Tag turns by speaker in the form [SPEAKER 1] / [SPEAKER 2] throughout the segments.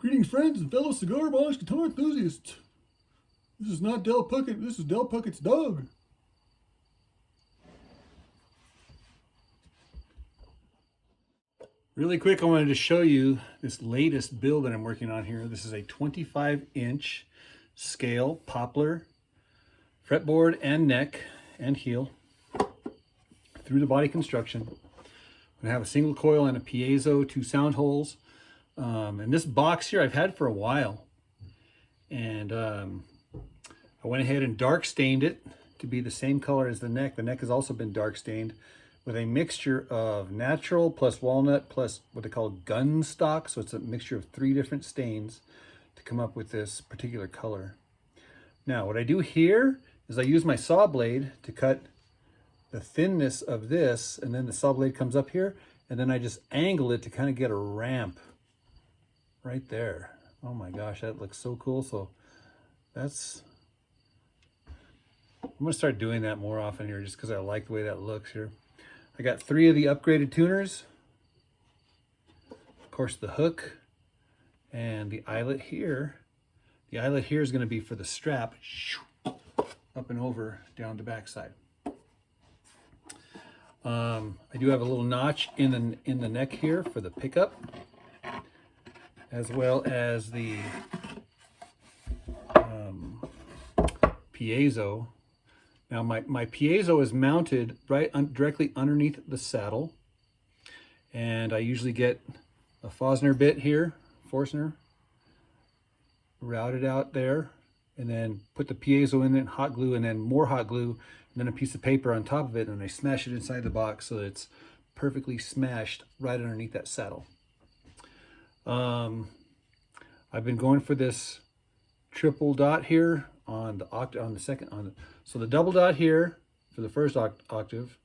[SPEAKER 1] Greetings, friends and fellow cigar box guitar enthusiasts. This is not Del Puckett, this is Del Puckett's dog. Really quick, I wanted to show you this latest build that I'm working on here. This is a 25-inch scale poplar fretboard and neck and heel through the body construction. I'm gonna have a single coil and a piezo, 2 sound holes. And this box here I've had for a while, and I went ahead and dark stained it to be the same color as the neck. The neck has also been dark stained with a mixture of natural plus walnut plus what they call gun stock. So it's a mixture of 3 different stains to come up with this particular color. Now what I do here is I use my saw blade to cut the thinness of this, and then the saw blade comes up here, and then I just angle it to kind of get a ramp right there. Oh my gosh, that looks so cool. So that's, I'm gonna start doing that more often here just because I like the way that looks here. I got 3 of the upgraded tuners, of course the hook and the eyelet here. The eyelet here is going to be for the strap, up and over down the back side. I do have a little notch in the neck here for the pickup, as well as the piezo. Now my piezo is mounted directly underneath the saddle, and I usually get a Forstner bit here, route it out there, and then put the piezo in it, hot glue, and then more hot glue, and then a piece of paper on top of it, and I smash it inside the box so that it's perfectly smashed right underneath that saddle. I've been going for this triple dot here on the so the double dot here for the first octave,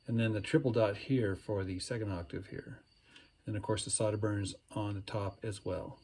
[SPEAKER 1] and then the triple dot here for the second octave here, and of course the solder burns on the top as well.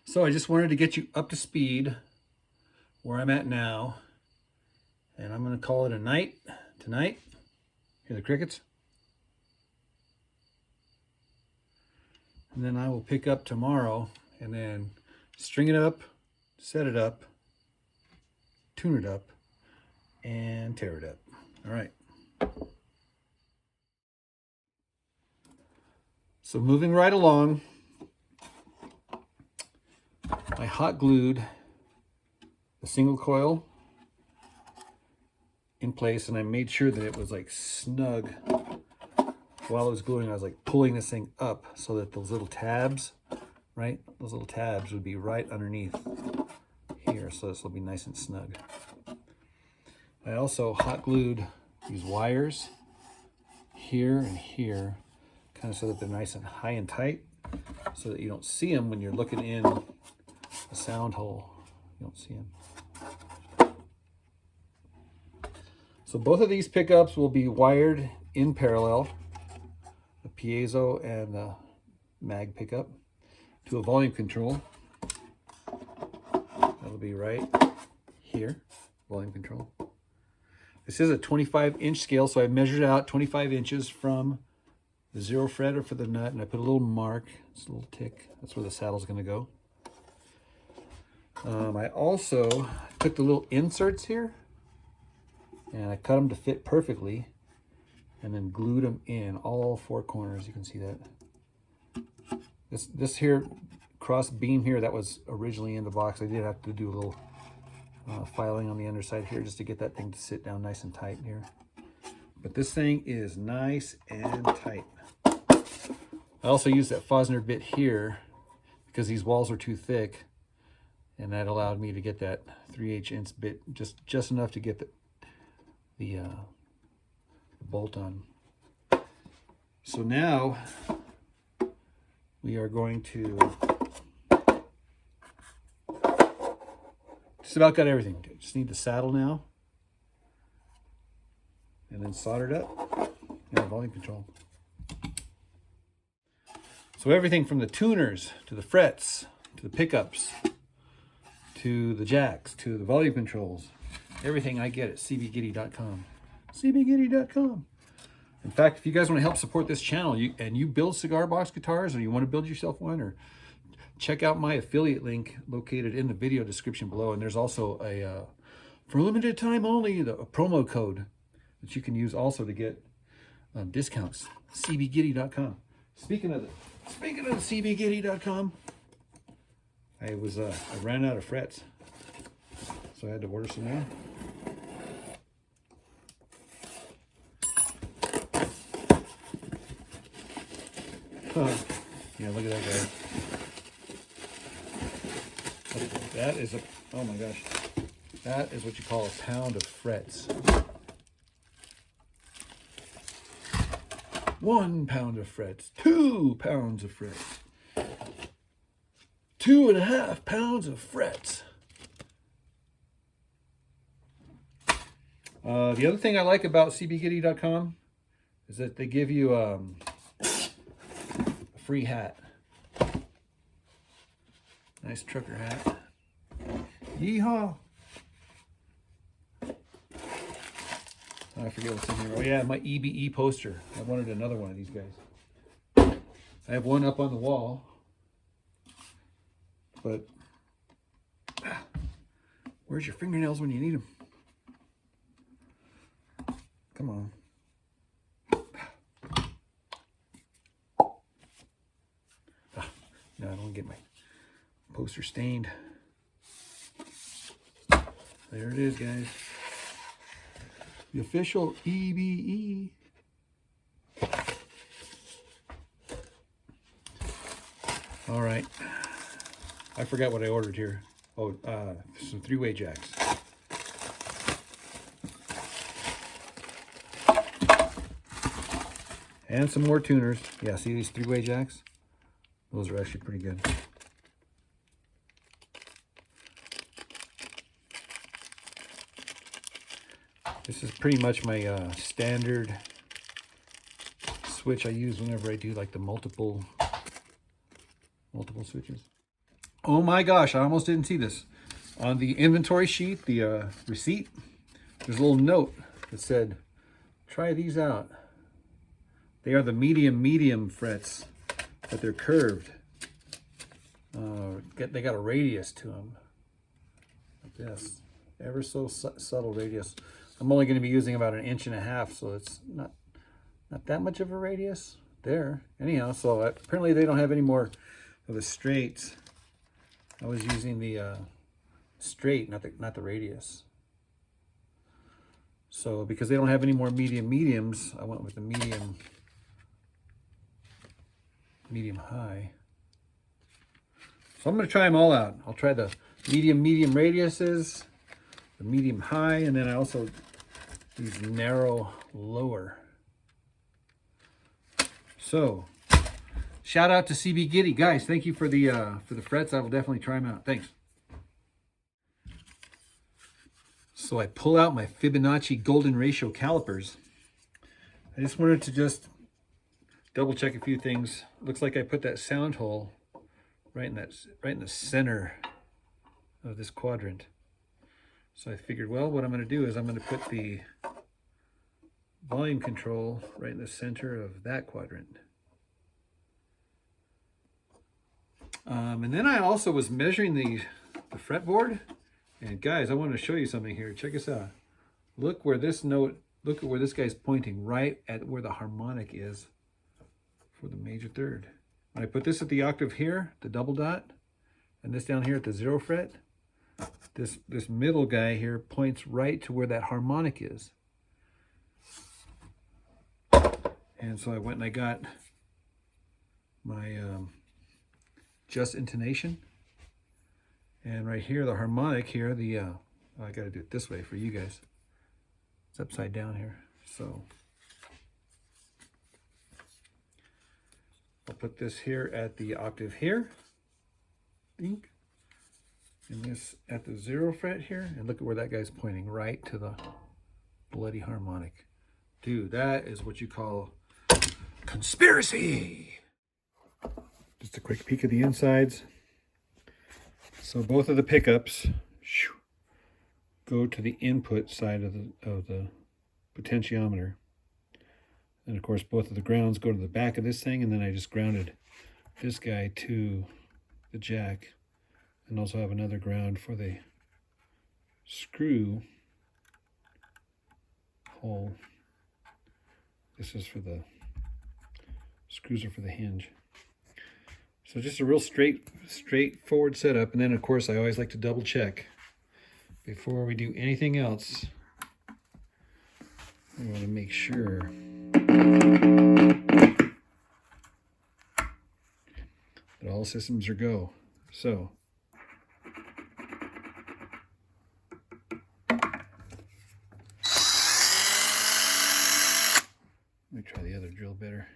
[SPEAKER 1] So I just wanted to get you up to speed where I'm at now, and I'm going to call it a night tonight. Hear the crickets? And then I will pick up tomorrow and then string it up, set it up, tune it up, and tear it up. All right. So moving right along, I hot glued the single coil in place, and I made sure that it was like snug. While I was gluing, I was like pulling this thing up so that those little tabs, right? Those little tabs would be right underneath here, so this will be nice and snug. I also hot glued these wires here and here, kind of so that they're nice and high and tight, so that you don't see them when you're looking in a sound hole. You don't see them. So both of these pickups will be wired in parallel, the piezo and the mag pickup, to a volume control. That'll be right here, volume control. This is a 25-inch scale, so I measured out 25 inches from the 0 fret or for the nut, and I put a little mark, it's a little tick. That's where the saddle's going to go. I also took the little inserts here, and I cut them to fit perfectly, and then glued them in all 4 corners. You can see that. This here cross beam here, that was originally in the box. I did have to do a little filing on the underside here just to get that thing to sit down nice and tight here. But this thing is nice and tight. I also used that Forstner bit here because these walls are too thick, and that allowed me to get that 3/8" bit just enough to get the bolt on. So now we are going to just about got everything. Just need the saddle now, and then soldered up, and volume control. So everything from the tuners to the frets to the pickups to the jacks to the volume controls, everything I get at cbgiddy.com. cbgiddy.com. In fact, if you guys want to help support this channel and you build cigar box guitars, or you want to build yourself one, or check out my affiliate link located in the video description below. And there's also a, for limited time only, a promo code that you can use also to get discounts. CBGiddy.com. Speaking of the CBGiddy.com, I ran out of frets, so I had to order some more. Yeah, look at that guy. That is a, oh my gosh, that is what you call a pound of frets. 1 pound of frets, 2 pounds of frets, 2.5 pounds of frets. The other thing I like about cbgiddy.com is that they give you a free hat. Nice trucker hat. Yeehaw! I forget what's in here. Oh yeah, my EBE poster. I wanted another one of these guys. I have one up on the wall, but where's your fingernails when you need them? Come on. No, I don't want to get my poster stained. There it is, guys. The official EBE. All right. I forgot what I ordered here. Oh, some 3-way jacks. And some more tuners. Yeah, see these 3-way jacks? Those are actually pretty good. This is pretty much my standard switch I use whenever I do like the multiple switches. Oh my gosh, I almost didn't see this. On the inventory sheet, the receipt, there's a little note that said, try these out. They are the medium frets, but they're curved. They got a radius to them, like this, ever so subtle radius. I'm only going to be using about 1.5 inches, so it's not that much of a radius there. Anyhow, so apparently they don't have any more of the straights. I was using the straight, not the radius. So because they don't have any more mediums, I went with the medium high. So I'm going to try them all out. I'll try the medium radiuses, the medium high, and then I also these narrow lower. So shout out to CB Giddy, guys. Thank you for the frets. I will definitely try them out. Thanks. So I pull out my Fibonacci golden ratio calipers. I just wanted to double check a few things. Looks like I put that sound hole right in the center of this quadrant. So I figured, well, what I'm going to do is I'm going to put the volume control right in the center of that quadrant. And then I also was measuring the fretboard. And guys, I want to show you something here. Check this out. Look where this guy's pointing, right at where the harmonic is for the major third. When I put this at the octave here, the double dot, and this down here at the 0 fret, this middle guy here points right to where that harmonic is. And so I went and I got my just intonation. And right here, the harmonic here, I got to do it this way for you guys. It's upside down here. So I'll put this here at the octave here. Dink. And this at the 0 fret here. And look at where that guy's pointing, right to the bloody harmonic. Dude, that is what you call conspiracy. Just a quick peek at the insides. So both of the pickups go to the input side of the potentiometer. And of course, both of the grounds go to the back of this thing, and then I just grounded this guy to the jack, and also have another ground for the screw hole. This is for the screws are for the hinge. So just a real straightforward setup. And then of course I always like to double check before we do anything else. I want to make sure that all systems are go. So let me try the other drill better.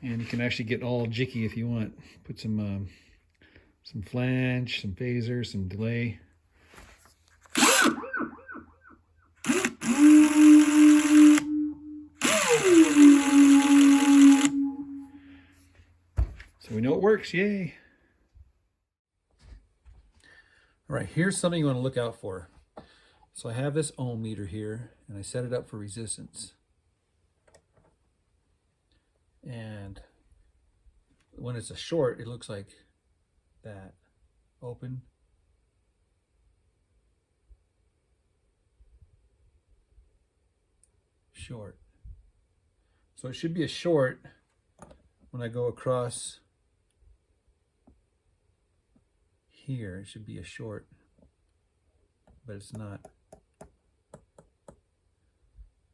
[SPEAKER 1] And you can actually get all jicky if you want. Put some flange, some phaser, some delay. So we know it works, yay! All right, here's something you want to look out for. So I have this ohm meter here, and I set it up for resistance. And when it's a short, it looks like that. Open. Short. So it should be a short when I go across here. It should be a short, but it's not.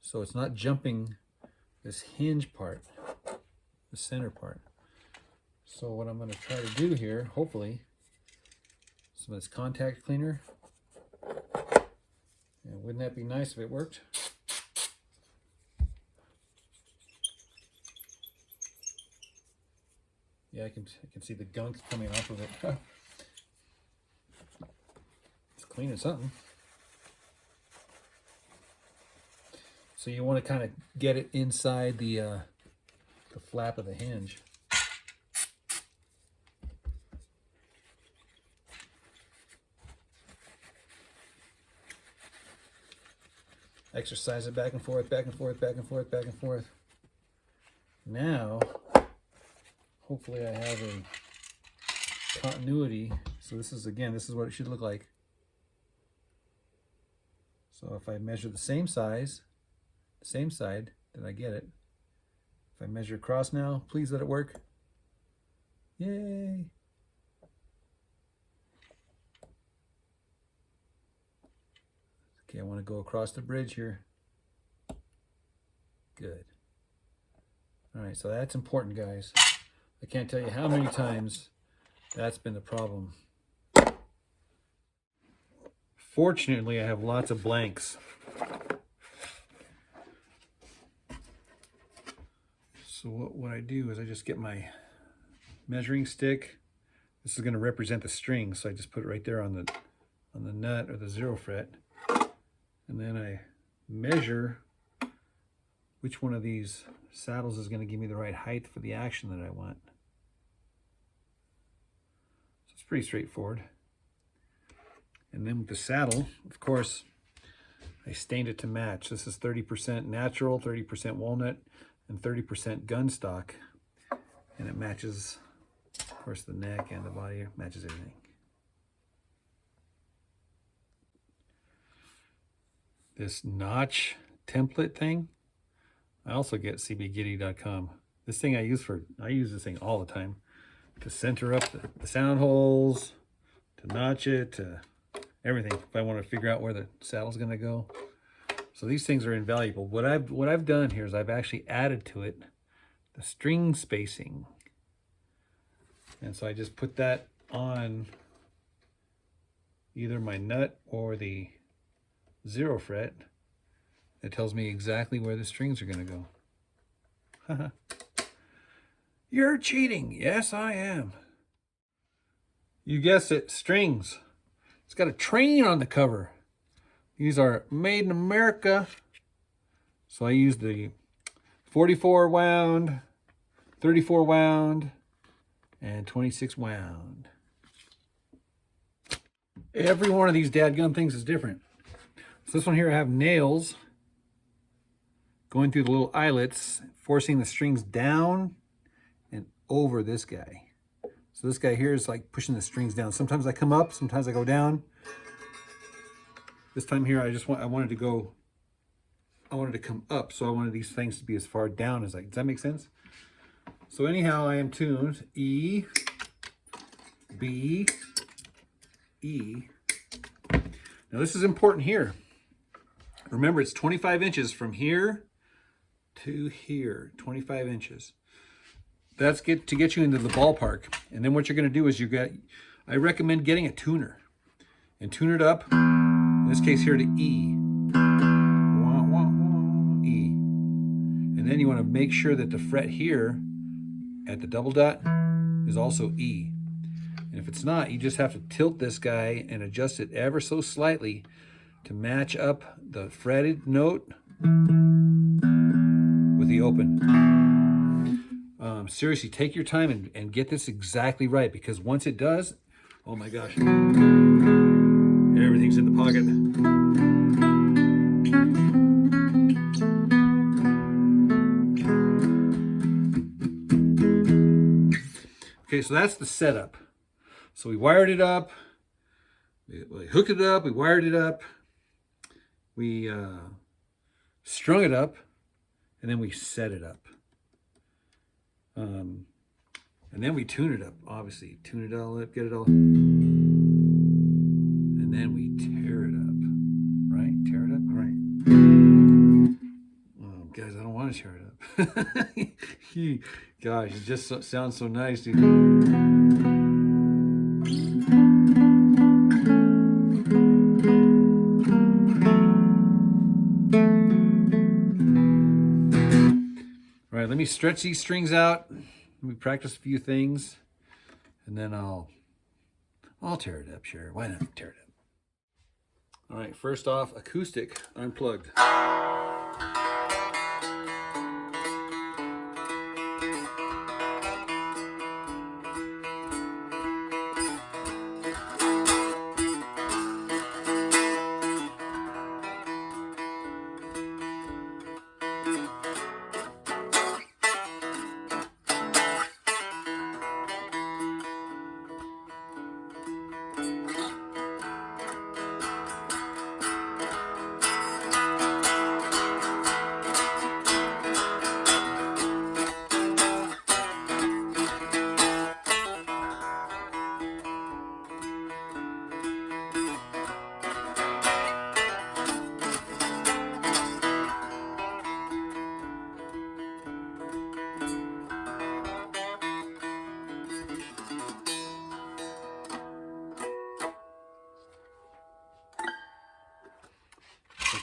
[SPEAKER 1] So it's not jumping this hinge part, the center part. So what I'm going to try to do here, hopefully, some of this contact cleaner. And wouldn't that be nice if it worked? Yeah, I can see the gunk coming off of it. It's cleaning something. So you want to kind of get it inside the flap of the hinge. Exercise it back and forth, back and forth, back and forth, back and forth. Now, hopefully I have a continuity. So this is, again, this is what it should look like. So if I measure the same size, same side, then I get it. If I measure across now, please let it work. Yay! Okay, I want to go across the bridge here. Good. All right, so that's important, guys. I can't tell you how many times that's been the problem. Fortunately, I have lots of blanks. So what I do is I just get my measuring stick. This is going to represent the string, so I just put it right there on the nut or the 0 fret. And then I measure which one of these saddles is going to give me the right height for the action that I want. So it's pretty straightforward. And then with the saddle, of course, I stained it to match. This is 30% natural, 30% walnut, and 30% gun stock. And it matches, of course, the neck and the body, matches everything. This notch template thing, I also get cbgiddy.com. This thing I use this thing all the time to center up the sound holes, to notch it, to everything. If I want to figure out where the saddle's going to go. So these things are invaluable. What I've done here is I've actually added to it the string spacing. And so I just put that on either my nut or the 0 fret. It tells me exactly where the strings are going to go. You're cheating. Yes, I am. You guessed it, strings. It's got a train on the cover. These are made in America. So I used the 44 wound, 34 wound, and 26 wound. Every one of these dadgum things is different. So this one here, I have nails going through the little eyelets, forcing the strings down and over this guy. So this guy here is like pushing the strings down. Sometimes I come up, sometimes I go down. This time here, I wanted to come up, so I wanted these things to be as far down as does that make sense? So anyhow, I am tuned E, B, E. Now this is important here. Remember, it's 25 inches from here to here, 25 inches. That's to get you into the ballpark. And then what you're gonna do is I recommend getting a tuner and tune it up, in this case here to E. Wah, wah, wah, E. And then you wanna make sure that the fret here at the double dot is also E. And if it's not, you just have to tilt this guy and adjust it ever so slightly to match up the fretted note with the open. Seriously, take your time and get this exactly right, because once it does, oh my gosh, everything's in the pocket. Okay, so that's the setup. So we wired it up, we hooked it up, we wired it up, we strung it up, and then we set it up. And then we tune it up, obviously. Tune it all up, get it all. And then we tear it up, right? Tear it up, all right. Oh, guys, I don't want to tear it up. Gosh, it just sounds so nice, dude. All right, let me stretch these strings out. Let me practice a few things, and then I'll tear it up, sure. Why not tear it up? All right, first off, acoustic unplugged.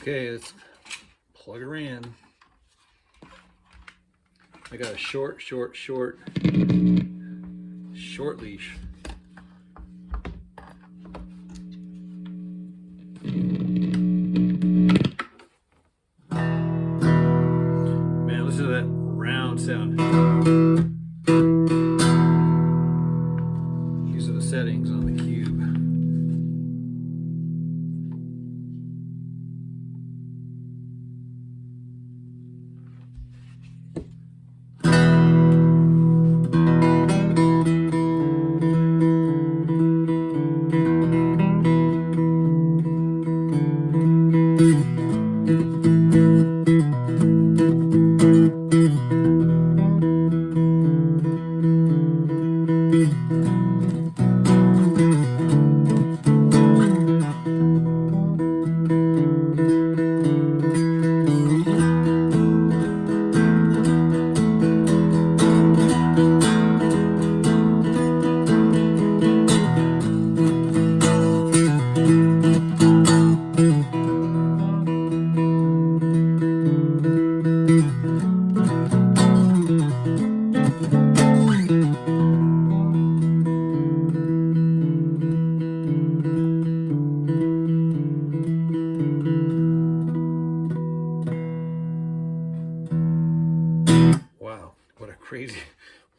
[SPEAKER 1] Okay, let's plug her in. I got a short leash. Man, listen to that round sound. These are the settings on the cube.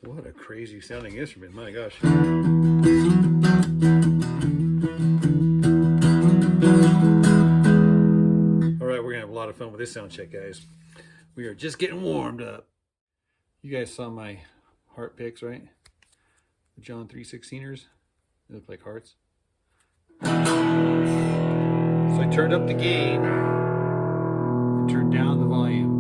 [SPEAKER 1] What a crazy sounding instrument, my gosh. All right, we're gonna have a lot of fun with this sound check, guys. We are just getting warmed up. You guys saw my heart picks, right? The John 3/16ers. They look like hearts. So I turned up the gain and turned down the volume.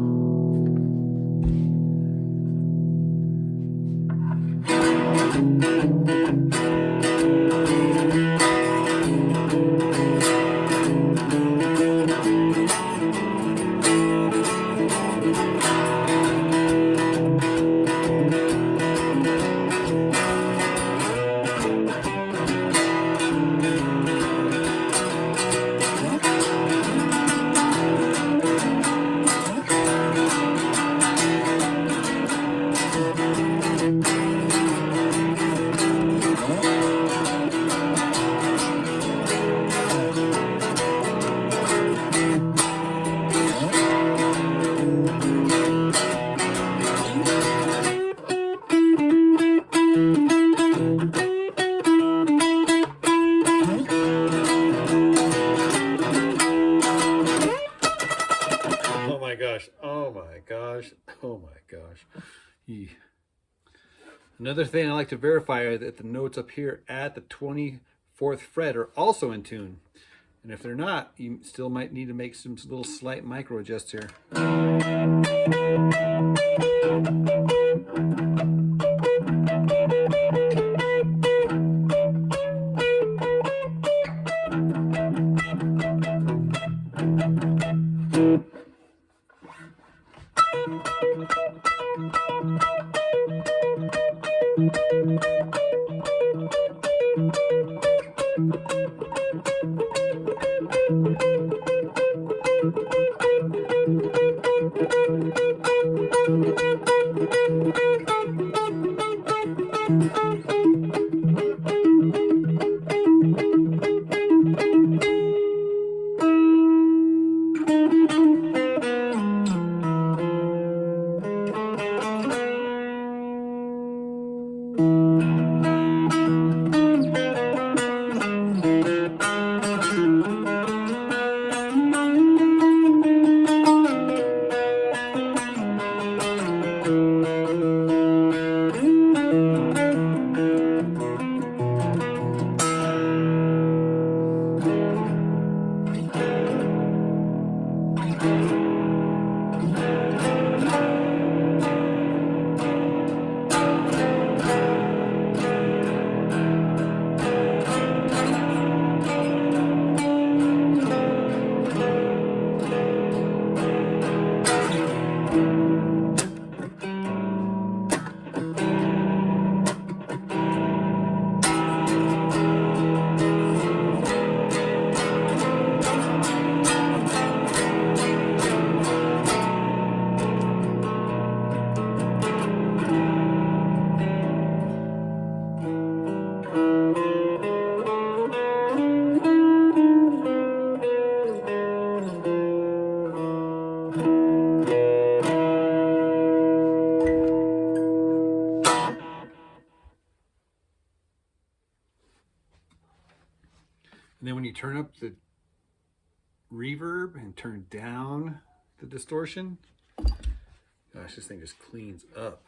[SPEAKER 1] Oh my gosh. Oh my gosh. Another thing I like to verify is that the notes up here at the 24th fret are also in tune. And if they're not, you still might need to make some little slight micro adjusts here. And then when you turn up the reverb and turn down the distortion, gosh, this thing just cleans up.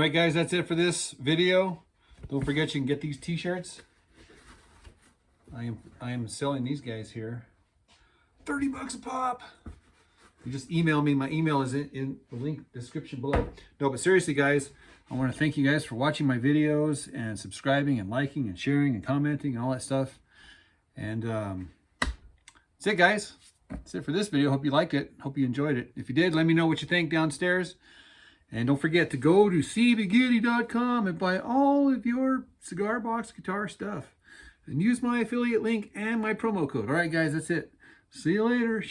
[SPEAKER 1] right, guys, that's it for this video. Don't forget you can get these t-shirts. I am selling these guys here. 30 bucks a pop. You just email me. My email is in the link description below. No, but seriously, guys, I want to thank you guys for watching my videos and subscribing and liking and sharing and commenting and all that stuff. And that's it, guys. That's it for this video. Hope you liked it. Hope you enjoyed it. If you did, let me know what you think downstairs. And don't forget to go to cbgitty.com and buy all of your cigar box guitar stuff. And use my affiliate link and my promo code. All right, guys, that's it. See you later.